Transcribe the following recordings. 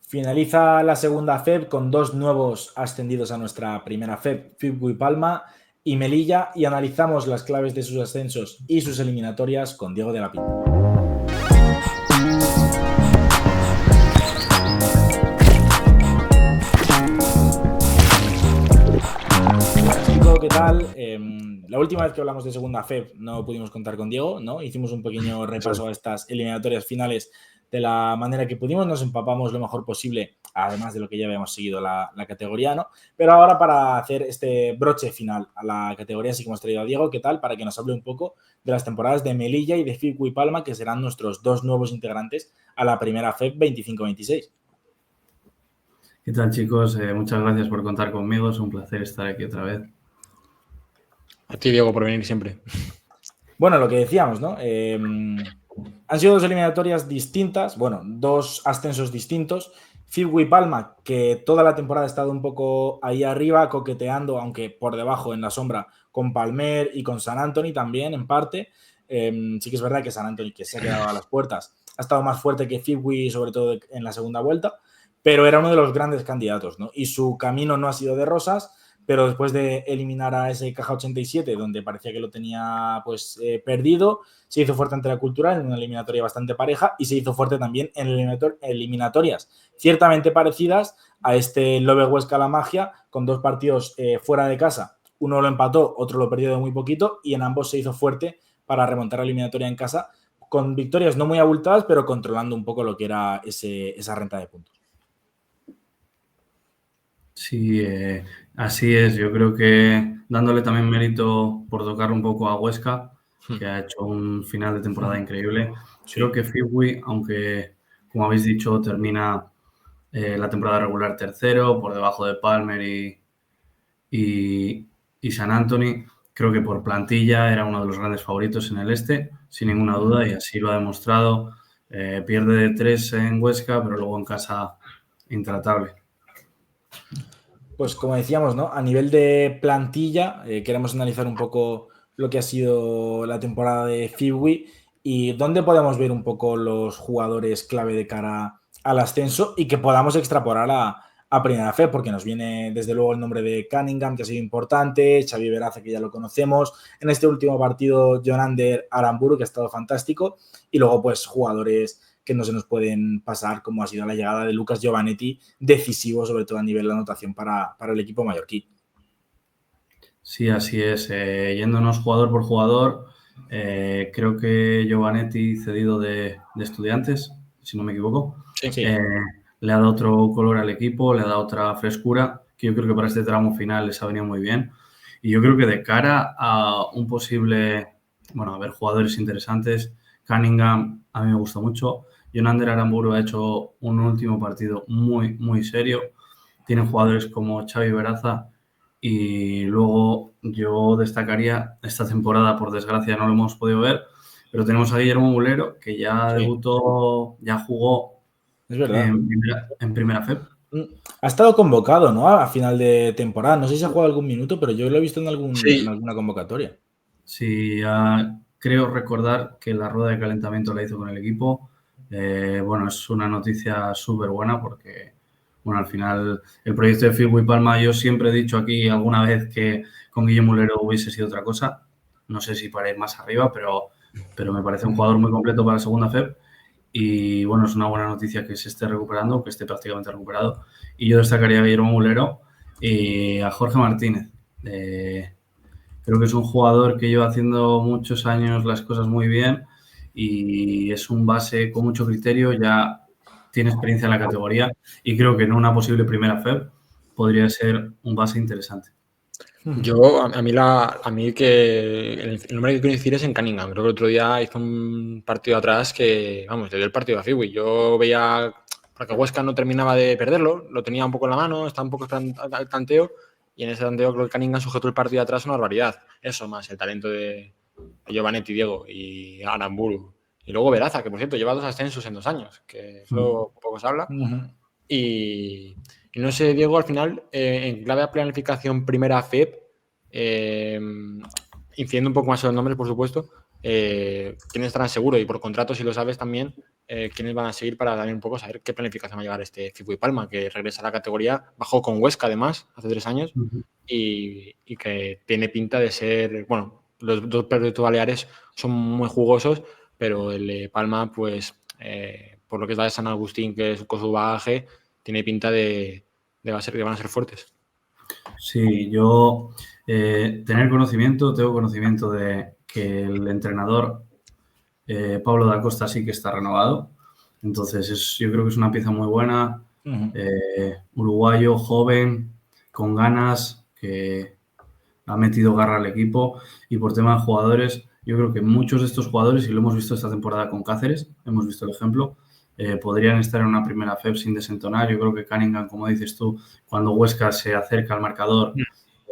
Finaliza la segunda FEB con dos nuevos ascendidos a nuestra primera FEB, Fibui Palma y Melilla, y analizamos las claves de sus ascensos y sus eliminatorias con Diego de la Pinta. ¿Qué tal? La última vez que hablamos de segunda FEB no pudimos contar con Diego, ¿no? Hicimos un pequeño repaso a estas eliminatorias finales de la manera que pudimos, nos empapamos lo mejor posible, además de lo que ya habíamos seguido la categoría, ¿no? Pero ahora para hacer este broche final a la categoría sí que hemos traído a Diego, ¿qué tal? Para que nos hable un poco de las temporadas de Melilla y de Fibui Palma, que serán nuestros dos nuevos integrantes a la primera FEB 25-26. ¿Qué tal, chicos? Muchas gracias por contar conmigo, es un placer estar aquí otra vez. A ti, Diego, por venir siempre. Bueno, lo que decíamos, ¿no? Han sido dos eliminatorias distintas, bueno, dos ascensos distintos. Fibui Palma, que toda la temporada ha estado un poco ahí arriba, coqueteando, aunque por debajo, en la sombra, con Palmer y con San Antoni también, en parte. Sí que es verdad que San Antoni, que se ha quedado a las puertas, ha estado más fuerte que Fibui, sobre todo en la segunda vuelta, pero era uno de los grandes candidatos, ¿no? Y su camino no ha sido de rosas, pero después de eliminar a ese Caja 87, donde parecía que lo tenía pues perdido, se hizo fuerte ante la Cultural en una eliminatoria bastante pareja y se hizo fuerte también en eliminatorias ciertamente parecidas a este Lobe Huesca La Magia, con dos partidos fuera de casa. Uno lo empató, otro lo perdió de muy poquito y en ambos se hizo fuerte para remontar la eliminatoria en casa, con victorias no muy abultadas, pero controlando un poco lo que era esa renta de puntos. Sí, así es. Yo creo que dándole también mérito por tocar un poco a Huesca, que ha hecho un final de temporada increíble. Sí. Creo que Fibui, aunque, como habéis dicho, termina la temporada regular tercero, por debajo de Palmer y San Antoni, creo que por plantilla era uno de los grandes favoritos en el este, sin ninguna duda, y así lo ha demostrado. Pierde de 3 en Huesca, pero luego en casa intratable. Pues como decíamos, ¿no? A nivel de plantilla, queremos analizar un poco lo que ha sido la temporada de Fibui y dónde podemos ver un poco los jugadores clave de cara al ascenso y que podamos extrapolar a Primera Fe, porque nos viene desde luego el nombre de Cunningham, que ha sido importante, Xavi Veraza, que ya lo conocemos, en este último partido Jonander Aramburu, que ha estado fantástico, y luego pues jugadores que no se nos pueden pasar, como ha sido la llegada de Lucas Giovanetti, decisivo sobre todo a nivel de anotación para el equipo mallorquí. Sí, así es. Yéndonos jugador por jugador, creo que Giovanetti, cedido de Estudiantes, si no me equivoco, Sí. le ha dado otro color al equipo, le ha dado otra frescura, que yo creo que para este tramo final les ha venido muy bien. Y yo creo que de cara a un posible, bueno, a ver, jugadores interesantes, Cunningham a mí me gusta mucho. Jonander Aramburu ha hecho un último partido muy, muy serio. Tienen jugadores como Xavi Veraza y luego yo destacaría esta temporada, por desgracia no lo hemos podido ver, pero tenemos a Guillermo Mulero, que ya debutó, ya jugó en primera FEB. Ha estado convocado, ¿no? A final de temporada. No sé si ha jugado algún minuto, pero yo lo he visto en alguna convocatoria. Sí, creo recordar que la rueda de calentamiento la hizo con el equipo. Bueno, es una noticia súper buena porque, bueno, al final el proyecto de Fibui Palma, yo siempre he dicho aquí alguna vez que con Guillermo Mulero hubiese sido otra cosa. No sé si para ir más arriba, pero me parece un jugador muy completo para la segunda FEB. Y bueno, es una buena noticia que se esté recuperando, que esté prácticamente recuperado. Y yo destacaría a Guillermo Mulero y a Jorge Martínez. Creo que es un jugador que lleva haciendo muchos años las cosas muy bien y es un base con mucho criterio, ya tiene experiencia en la categoría y creo que en una posible primera FEB podría ser un base interesante. Yo, a mí que el nombre que quiero decir es en Cunningham. Creo que el otro día hizo un partido atrás que, vamos, le dio el partido a Fibui. Yo veía, porque Huesca no terminaba de perderlo, lo tenía un poco en la mano, estaba un poco al tanteo, y en ese tanteo creo que Cunningham sujetó el partido atrás una barbaridad. Eso más, el talento de Giovanetti, Diego y Aramburu. Y luego Veraza, que por cierto lleva 2 ascensos en 2 años, que eso poco se habla. Y no sé, Diego, al final, en clave de planificación primera FEB, incidiendo un poco más en los nombres, por supuesto, ¿quiénes estarán seguros? Y por contrato, si lo sabes también, quiénes van a seguir para también un poco saber qué planificación va a llevar este Fibui Palma, que regresa a la categoría, bajó con Huesca además hace 3 años y que tiene pinta de ser, bueno, los dos Perpetuos Baleares son muy jugosos, pero el Palma, pues, por lo que es la de San Agustín, que es con su bagaje, tiene pinta de que van a ser fuertes. Sí, yo tengo conocimiento de que el entrenador Pablo da Costa sí que está renovado. Entonces, yo creo que es una pieza muy buena, uruguayo, joven, con ganas, que ha metido garra al equipo. Y por tema de jugadores, yo creo que muchos de estos jugadores, y lo hemos visto esta temporada con Cáceres, hemos visto el ejemplo, podrían estar en una primera FEP sin desentonar. Yo creo que Cunningham, como dices tú, cuando Huesca se acerca al marcador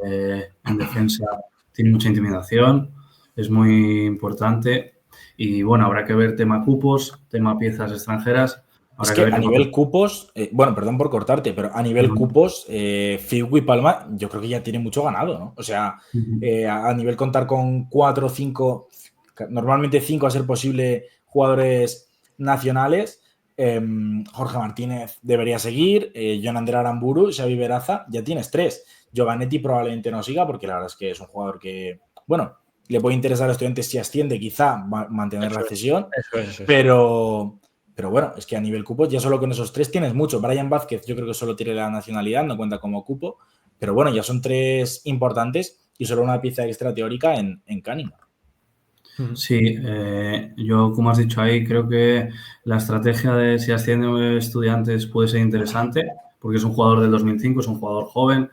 en defensa, tiene mucha intimidación, es muy importante. Y bueno, habrá que ver tema cupos, tema piezas extranjeras. Es que a nivel cupos, bueno, perdón por cortarte, pero a nivel cupos, Fibui Palma yo creo que ya tiene mucho ganado, ¿no? O sea, a nivel contar con 4 o 5, normalmente 5 a ser posible jugadores nacionales, Jorge Martínez debería seguir, Jon Ander Aramburu, Xavi Beraza, ya tienes 3. Giovanetti probablemente no siga porque la verdad es que es un jugador que, bueno, le puede interesar a los Estudiantes si asciende, quizá mantener la cesión, pero bueno, es que a nivel cupo ya solo con esos 3 tienes mucho. Brian Vázquez yo creo que solo tiene la nacionalidad, no cuenta como cupo, pero bueno, ya son 3 importantes y solo una pieza extra teórica en Cunningham. Sí, yo como has dicho ahí, creo que la estrategia de si asciende Estudiantes puede ser interesante, porque es un jugador del 2005, es un jugador joven.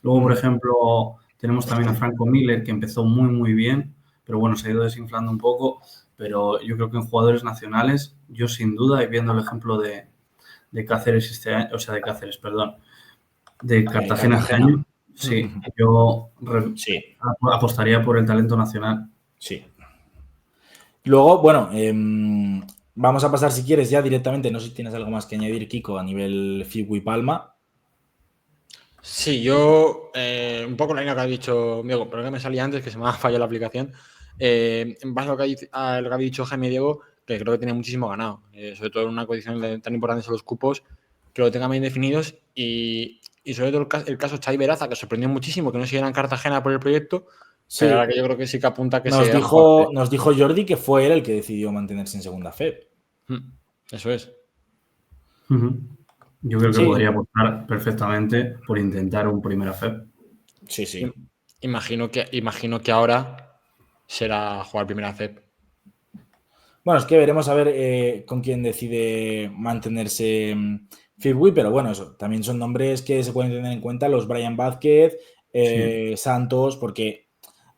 Luego, por ejemplo, tenemos también a Franco Miller, que empezó muy, muy bien, pero bueno, se ha ido desinflando un poco. Pero yo creo que en jugadores nacionales, yo sin duda, y viendo el ejemplo de Cáceres este año, o sea, de Cáceres, perdón, de Cartagena este año, sí, yo apostaría por el talento nacional. Sí. Luego, bueno, vamos a pasar si quieres ya directamente, no sé si tienes algo más que añadir, Kiko, a nivel Fibui Palma. Sí, yo un poco la línea que ha dicho Diego, pero que me salía antes, que se me ha fallado la aplicación. En base a lo que ha dicho Jaime Diego, que creo que tiene muchísimo ganado, sobre todo en una condición tan importante son los cupos, que lo tengan bien definidos y sobre todo el caso Xavi Beraza, que sorprendió muchísimo que no siguiera en Cartagena por el proyecto, sí. Pero ahora que yo creo que sí que apunta que nos dijo Jordi que fue él el que decidió mantenerse en segunda FEP. Eso es. Yo creo que podría apostar perfectamente por intentar un primera FEP. Sí, sí. Imagino que ahora será jugar primera FEP. Bueno, es que veremos a ver con quién decide mantenerse Fibui, pero bueno, eso también son nombres que se pueden tener en cuenta, los Brian Vázquez, Santos, porque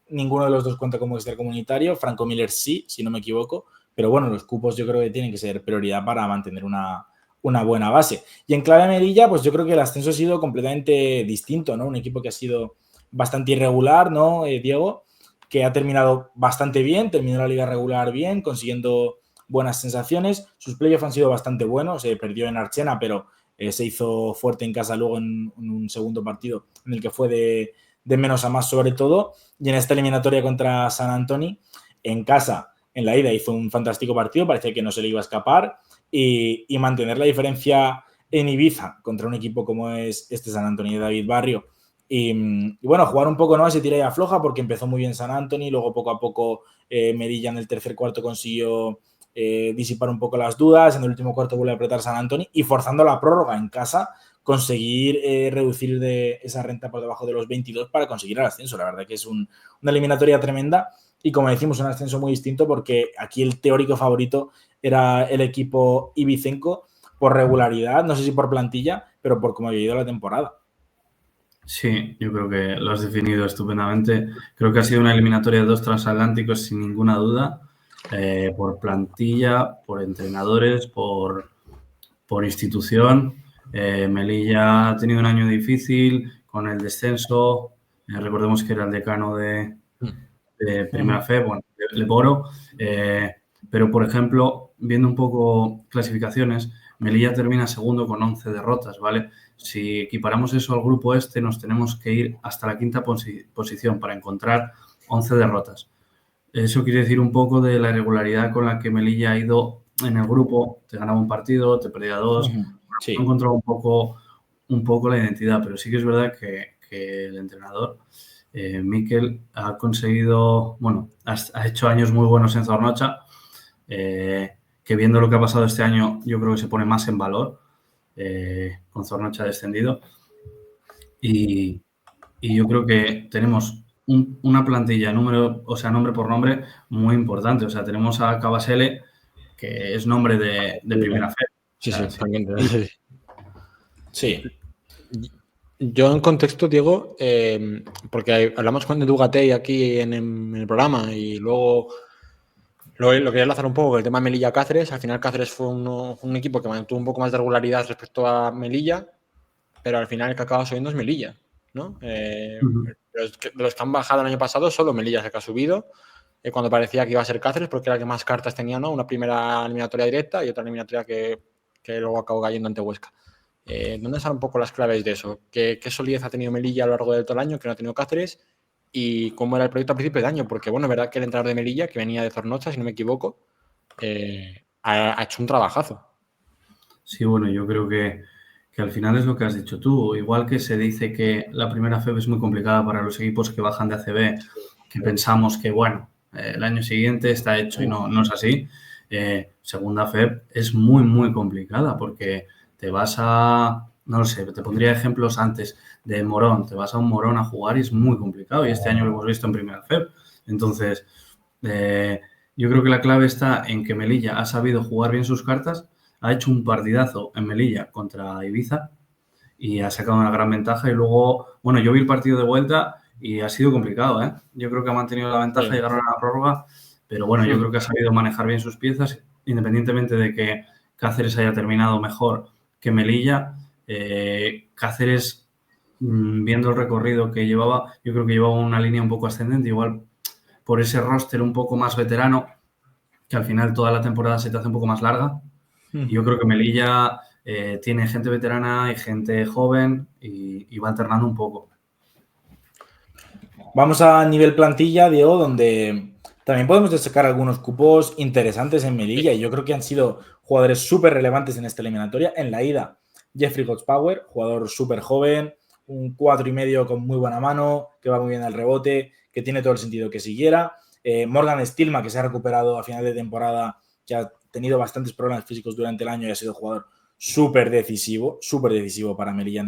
ninguno de los dos cuenta como extracomunitario, Franco Miller sí, si no me equivoco, pero bueno, los cupos yo creo que tienen que ser prioridad para mantener una buena base. Y en clave Melilla, pues yo creo que el ascenso ha sido completamente distinto, ¿no? Un equipo que ha sido bastante irregular, ¿no, Diego? Que ha terminado bastante bien, terminó la liga regular bien, consiguiendo buenas sensaciones. Sus playoffs han sido bastante buenos, perdió en Archena, pero se hizo fuerte en casa luego en un segundo partido en el que fue de menos a más sobre todo. Y en esta eliminatoria contra San Antonio, en casa, en la ida, hizo un fantástico partido, parecía que no se le iba a escapar, y mantener la diferencia en Ibiza contra un equipo como es este San Antonio de David Barrio. Y bueno, jugar un poco, ¿no? Ese tira y afloja porque empezó muy bien San Antonio, luego poco a poco Melilla en el tercer cuarto consiguió disipar un poco las dudas, en el último cuarto vuelve a apretar San Antonio y forzando la prórroga en casa conseguir reducir de esa renta por debajo de los 22 para conseguir el ascenso. La verdad que es una eliminatoria tremenda y como decimos, un ascenso muy distinto porque aquí el teórico favorito era el equipo ibicenco por regularidad, no sé si por plantilla, pero por cómo había ido la temporada. Sí, yo creo que lo has definido estupendamente. Creo que ha sido una eliminatoria de 2 transatlánticos sin ninguna duda, por plantilla, por entrenadores, por institución. Melilla ha tenido un año difícil con el descenso. Recordemos que era el decano de Primera FEP, bueno, de Leboro. Pero, por ejemplo, viendo un poco clasificaciones, Melilla termina segundo con 11 derrotas, ¿vale? Si equiparamos eso al grupo este, nos tenemos que ir hasta la quinta posición para encontrar 11 derrotas. Eso quiere decir un poco de la irregularidad con la que Melilla ha ido en el grupo, te ganaba un partido, te perdía dos, Sí. no encontraba un poco la identidad, pero sí que es verdad que el entrenador, Mikel, ha conseguido, bueno, ha hecho años muy buenos en Zornocha, que viendo lo que ha pasado este año, yo creo que se pone más en valor, con Zornocha descendido, y yo creo que tenemos una plantilla, nombre por nombre, muy importante. O sea, tenemos a Cabasele, que es nombre de primera fe. Sí, O sea, sí, totalmente. Sí. Yo en contexto, Diego, porque hablamos con Edu Gatell aquí en el programa y luego lo quería enlazar un poco con el tema Melilla-Cáceres. Al final Cáceres fue un equipo que mantuvo un poco más de regularidad respecto a Melilla, pero al final el que acaba subiendo es Melilla, ¿no? De los que han bajado el año pasado, solo Melilla es el que ha subido, cuando parecía que iba a ser Cáceres, porque era el que más cartas tenía, ¿no? Una primera eliminatoria directa y otra eliminatoria que luego acabó cayendo ante Huesca. ¿Dónde están un poco las claves de eso? ¿Qué solidez ha tenido Melilla a lo largo de todo el año que no ha tenido Cáceres? ¿Y cómo era el proyecto a principio de año? Porque, bueno, es verdad que el entrenador de Melilla, que venía de Zornocha, si no me equivoco, ha hecho un trabajazo. Sí, bueno, yo creo que al final es lo que has dicho tú. Igual que se dice que la primera FEB es muy complicada para los equipos que bajan de ACB, que pensamos que, bueno, el año siguiente está hecho y no es así. Segunda FEB es muy, muy complicada porque te vas no lo sé, te pondría ejemplos antes de Morón, te vas a un Morón a jugar y es muy complicado y este año lo hemos visto en primera FEB. Entonces, yo creo que la clave está en que Melilla ha sabido jugar bien sus cartas, ha hecho un partidazo en Melilla contra Ibiza y ha sacado una gran ventaja y luego, bueno, yo vi el partido de vuelta y ha sido complicado, ¿eh? Yo creo que ha mantenido la ventaja, llegaron a la prórroga, pero bueno, yo creo que ha sabido manejar bien sus piezas, independientemente de que Cáceres haya terminado mejor que Melilla. Cáceres, viendo el recorrido que llevaba, yo creo que llevaba una línea un poco ascendente, igual por ese roster un poco más veterano, que al final toda la temporada se te hace un poco más larga. Y yo creo que Melilla tiene gente veterana y gente joven y va alternando un poco. Vamos a nivel plantilla, Diego, donde también podemos destacar algunos cupos interesantes en Melilla y yo creo que han sido jugadores súper relevantes en esta eliminatoria. En la ida, Jeffrey Godspower, jugador súper joven, un 4,5 con muy buena mano, que va muy bien al rebote, que tiene todo el sentido que siguiera. Morgan Stilma, que se ha recuperado a final de temporada, que ha tenido bastantes problemas físicos durante el año y ha sido jugador súper decisivo para Melilla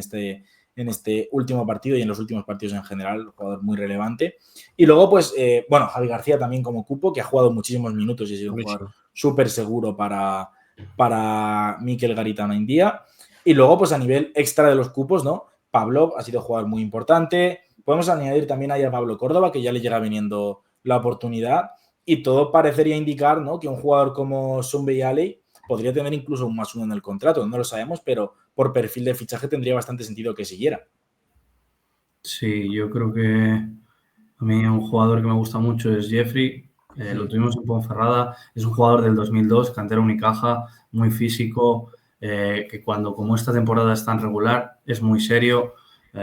en este último partido y en los últimos partidos en general, un jugador muy relevante. Y luego, pues, bueno, Javi García también como cupo, que ha jugado muchísimos minutos y ha sido un jugador súper seguro para Mikel Garitano India. Y luego, pues, a nivel extra de los cupos, ¿no? Pablo ha sido jugador muy importante. Podemos añadir también ahí a Pablo Córdoba, que ya le llega viniendo la oportunidad. Y todo parecería indicar, ¿no?, que un jugador como Sunbey Ali podría tener incluso un +1 en el contrato. No lo sabemos, pero por perfil de fichaje tendría bastante sentido que siguiera. Sí, yo creo que a mí un jugador que me gusta mucho es Jeffrey. Lo tuvimos en Ponferrada. Es un jugador del 2002, cantera Unicaja, muy físico, que cuando como esta temporada es tan regular, es muy serio. A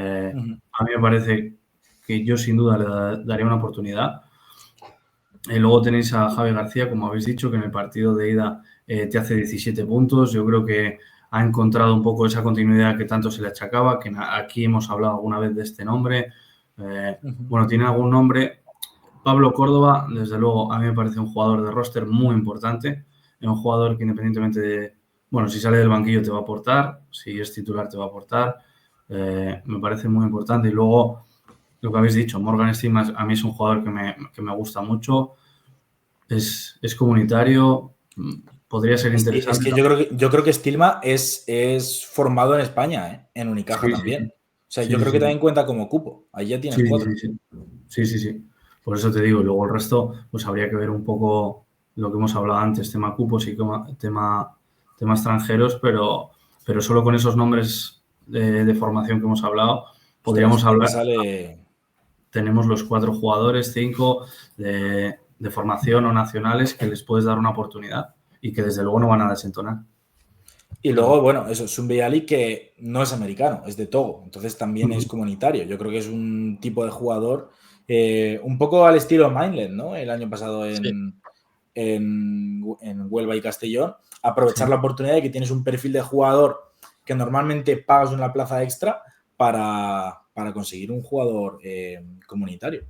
mí me parece que yo sin duda le daría una oportunidad. Luego tenéis a Javi García, como habéis dicho, que en el partido de ida te hace 17 puntos. Yo creo que ha encontrado un poco esa continuidad que tanto se le achacaba, que aquí hemos hablado alguna vez de este nombre. Bueno, tiene algún nombre. Pablo Córdoba, desde luego, a mí me parece un jugador de roster muy importante. Es un jugador que independientemente de, bueno, si sale del banquillo te va a aportar, si es titular te va a aportar. Me parece muy importante. Y luego, lo que habéis dicho, Morgan Stilma a mí es un jugador que me gusta mucho. Es comunitario, podría ser interesante. Es que yo creo que Stilma es formado en España, en Unicaja también. O sea, yo creo que también cuenta como cupo. Ahí ya tienes 4. Sí. Por eso te digo, luego el resto, pues habría que ver un poco lo que hemos hablado antes, tema cupos y tema extranjeros, pero solo con esos nombres de formación que hemos hablado, podríamos hablar. Tenemos los 4 jugadores, 5 de formación o nacionales que les puedes dar una oportunidad y que desde luego no van a desentonar. Y luego, bueno, eso es un Ali que no es americano, es de Togo, entonces también es comunitario. Yo creo que es un tipo de jugador un poco al estilo Mindland, ¿no? El año pasado en en Huelva y Castellón, aprovechar la oportunidad de que tienes un perfil de jugador que normalmente pagas una plaza extra para conseguir un jugador comunitario.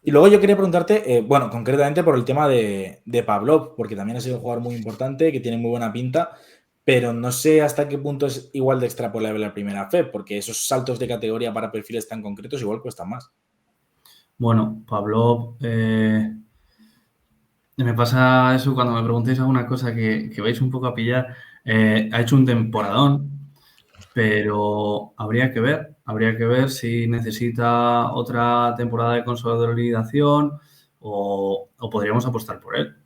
Y luego yo quería preguntarte, bueno, concretamente por el tema de Pavlov, porque también ha sido un jugador muy importante, que tiene muy buena pinta, pero no sé hasta qué punto es igual de extrapolable la primera FEP, porque esos saltos de categoría para perfiles tan concretos igual cuestan más. Bueno, Pavlov, me pasa eso cuando me preguntéis alguna cosa que vais un poco a pillar. Ha hecho un temporadón, pero habría que ver si necesita otra temporada de consolidación o podríamos apostar por él.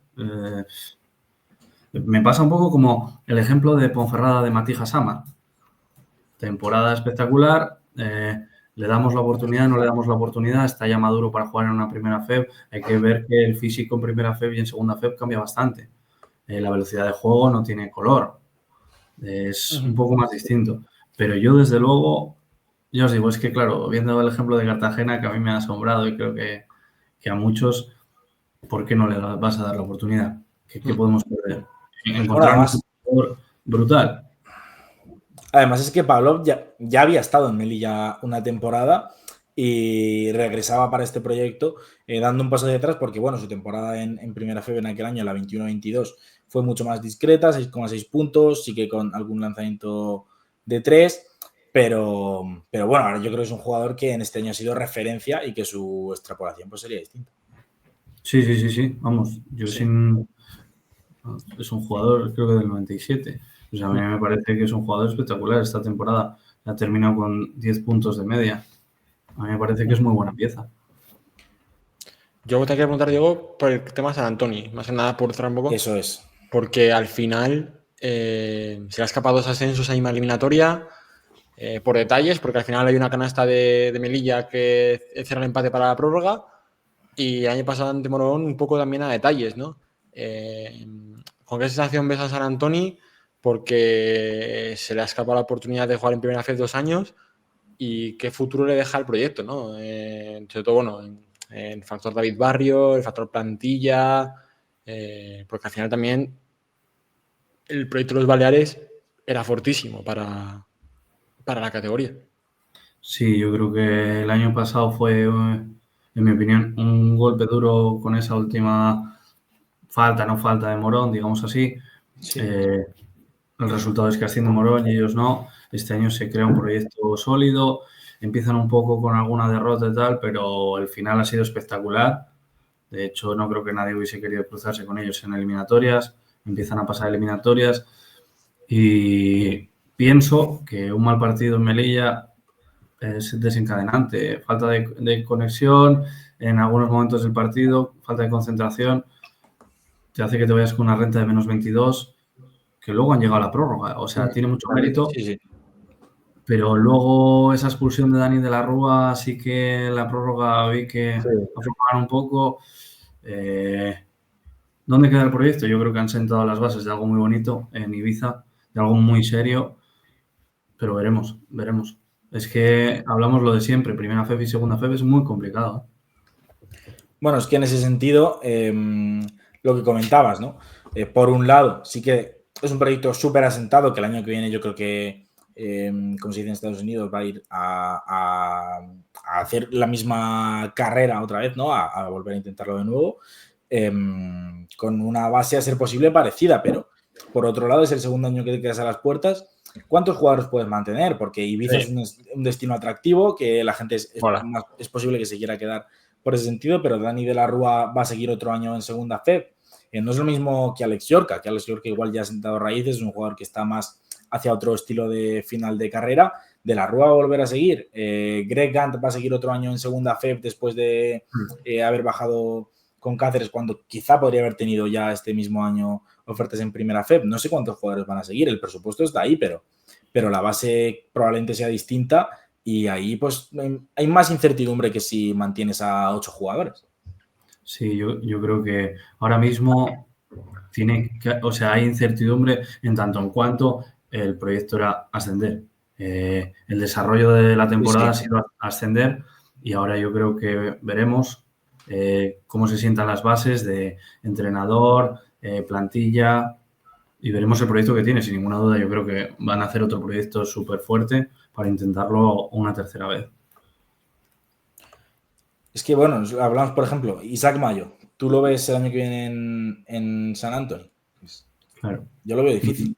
Me pasa un poco como el ejemplo de Ponferrada de Matija Sama. Temporada espectacular, le damos la oportunidad, no le damos la oportunidad, está ya maduro para jugar en una primera FEB. Hay que ver que el físico en primera FEB y en segunda FEB cambia bastante. La velocidad de juego no tiene color, es un poco más distinto. Pero yo, desde luego, yo os digo, es que claro, viendo el ejemplo de Cartagena, que a mí me ha asombrado y creo que a muchos, ¿por qué no le vas a dar la oportunidad? ¿Qué podemos perder? Encontrar un jugador brutal. Además es que Pavlov ya había estado en Melilla una temporada y regresaba para este proyecto dando un paso de atrás porque, bueno, su temporada en primera FEB en aquel año, la 21-22, fue mucho más discreta, 6,6 puntos, sí que con algún lanzamiento de 3, pero bueno, yo creo que es un jugador que en este año ha sido referencia y que su extrapolación pues sería distinta. Sí, vamos, es un jugador creo que del 97. O sea, a mí me parece que es un jugador espectacular. Esta temporada ha terminado con 10 puntos de media. A mí me parece que es muy buena pieza. Yo te quería preguntar, Diego, por el tema de San Antonio, más que nada por cerrar un poco. Eso es. Porque al final se le ha escapado 2 ascensos en la eliminatoria por detalles, porque al final hay una canasta de Melilla que cierra el empate para la prórroga y el año pasado ante Morón un poco también a detalles, ¿no? ¿Con qué sensación ves a San Antonio? Porque se le ha escapado la oportunidad de jugar en primera FED 2 años y qué futuro le deja el proyecto, ¿no? Sobre todo, bueno, en factor David Barrio, el factor plantilla, porque al final también el proyecto de los Baleares era fortísimo para la categoría. Sí, yo creo que el año pasado fue, en mi opinión, un golpe duro con esa última no falta de Morón, digamos así. Sí. El resultado es que asciende Morón y ellos no. Este año se crea un proyecto sólido, empiezan un poco con alguna derrota y tal, pero el final ha sido espectacular. De hecho, no creo que nadie hubiese querido cruzarse con ellos en eliminatorias. Empiezan a pasar eliminatorias y pienso que un mal partido en Melilla es desencadenante. Falta de conexión en algunos momentos del partido, falta de concentración, te hace que te vayas con una renta de menos 22, que luego han llegado a la prórroga. O sea, tiene mucho mérito. Sí. Pero luego esa expulsión de Dani de la Rúa, sí que la prórroga vi que aflojaron un poco. ¿Dónde queda el proyecto? Yo creo que han sentado las bases de algo muy bonito en Ibiza, de algo muy serio, pero veremos. Es que hablamos lo de siempre, primera FEB y segunda FEB es muy complicado. Bueno, es que en ese sentido, lo que comentabas, ¿no? Por un lado, sí que es un proyecto súper asentado, que el año que viene yo creo que, como se dice en Estados Unidos, va a ir a hacer la misma carrera otra vez, ¿no? A volver a intentarlo de nuevo, con una base a ser posible parecida, pero por otro lado es el segundo año que te quedas a las puertas. ¿Cuántos jugadores puedes mantener? Porque Ibiza es un destino atractivo, que la gente es posible que se quiera quedar por ese sentido, pero Dani de la Rúa va a seguir otro año en segunda FEB. No es lo mismo que Alex Yorca, igual ya ha sentado raíces, es un jugador que está más hacia otro estilo de final de carrera. De la Rúa va a volver a seguir. Greg Gant va a seguir otro año en segunda FEB después de haber bajado con Cáceres, cuando quizá podría haber tenido ya este mismo año ofertas en primera FEB. No sé cuántos jugadores van a seguir, el presupuesto está ahí, pero la base probablemente sea distinta. Y ahí pues hay más incertidumbre que si mantienes a 8 jugadores. Sí, yo creo que ahora mismo hay incertidumbre en tanto en cuanto el proyecto era ascender. El desarrollo de la temporada ha sido ascender y ahora yo creo que veremos cómo se sientan las bases de entrenador, plantilla, y veremos el proyecto que tiene. Sin ninguna duda, yo creo que van a hacer otro proyecto súper fuerte para intentarlo una tercera vez. Es que, bueno, hablamos, por ejemplo, Isaac Mayo. ¿Tú lo ves el año que viene en San Antonio? Pues, Claro. yo lo veo difícil.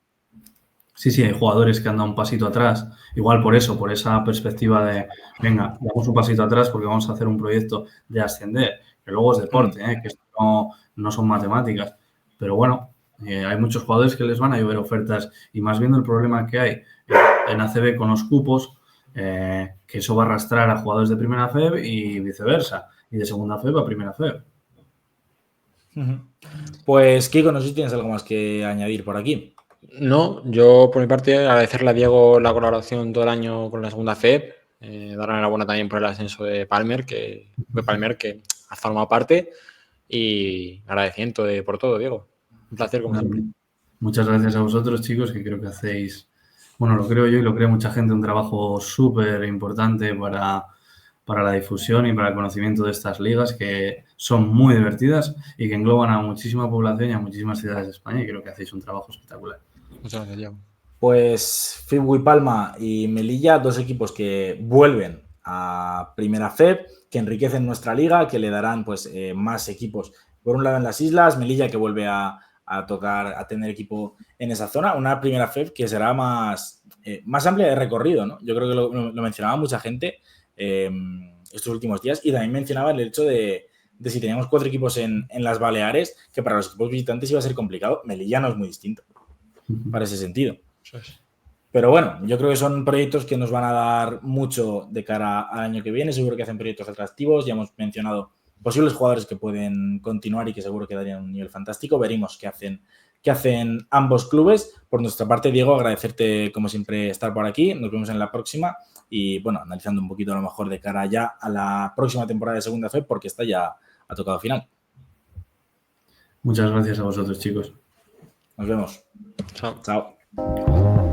Sí, hay jugadores que han dado un pasito atrás. Igual por eso, por esa perspectiva de, venga, damos un pasito atrás porque vamos a hacer un proyecto de ascender, que luego es deporte, que esto no son matemáticas. Pero bueno, hay muchos jugadores que les van a llover ofertas y más viendo el problema que hay en ACB con los cupos, que eso va a arrastrar a jugadores de primera FEB y viceversa, y de segunda FEB a primera FEB. Pues, Kiko, no sé si tienes algo más que añadir por aquí. No, yo por mi parte agradecerle a Diego la colaboración todo el año con la segunda FEB, darle enhorabuena también por el ascenso de Palmer, que ha formado parte, y agradecimiento por todo, Diego. Un placer, como siempre. Muchas gracias a vosotros, chicos, que creo que hacéis, bueno, lo creo yo y lo cree mucha gente, un trabajo súper importante para la difusión y para el conocimiento de estas ligas que son muy divertidas y que engloban a muchísima población y a muchísimas ciudades de España, y creo que hacéis un trabajo espectacular. Muchas gracias, Diego. Pues FIB Palma y Melilla, dos equipos que vuelven a Primera FEB, que enriquecen nuestra liga, que le darán pues más equipos. Por un lado en las islas, Melilla que vuelve a tener equipo en esa zona, una Primera FEB que será más amplia de recorrido, ¿no? Yo creo que lo mencionaba mucha gente estos últimos días, y también mencionaba el hecho de si teníamos 4 equipos en las Baleares, que para los equipos visitantes iba a ser complicado. Melilla no es muy distinto para ese sentido. Pero bueno, yo creo que son proyectos que nos van a dar mucho de cara al año que viene. Seguro que hacen proyectos atractivos. Ya hemos mencionado posibles jugadores que pueden continuar y que seguro que darían un nivel fantástico. Veremos qué hacen ambos clubes. Por nuestra parte, Diego, agradecerte como siempre estar por aquí. Nos vemos en la próxima y bueno, analizando un poquito a lo mejor de cara ya a la próxima temporada de Segunda FEB, porque esta ya ha tocado final. Muchas gracias a vosotros, chicos. Nos vemos. Chao. Chao.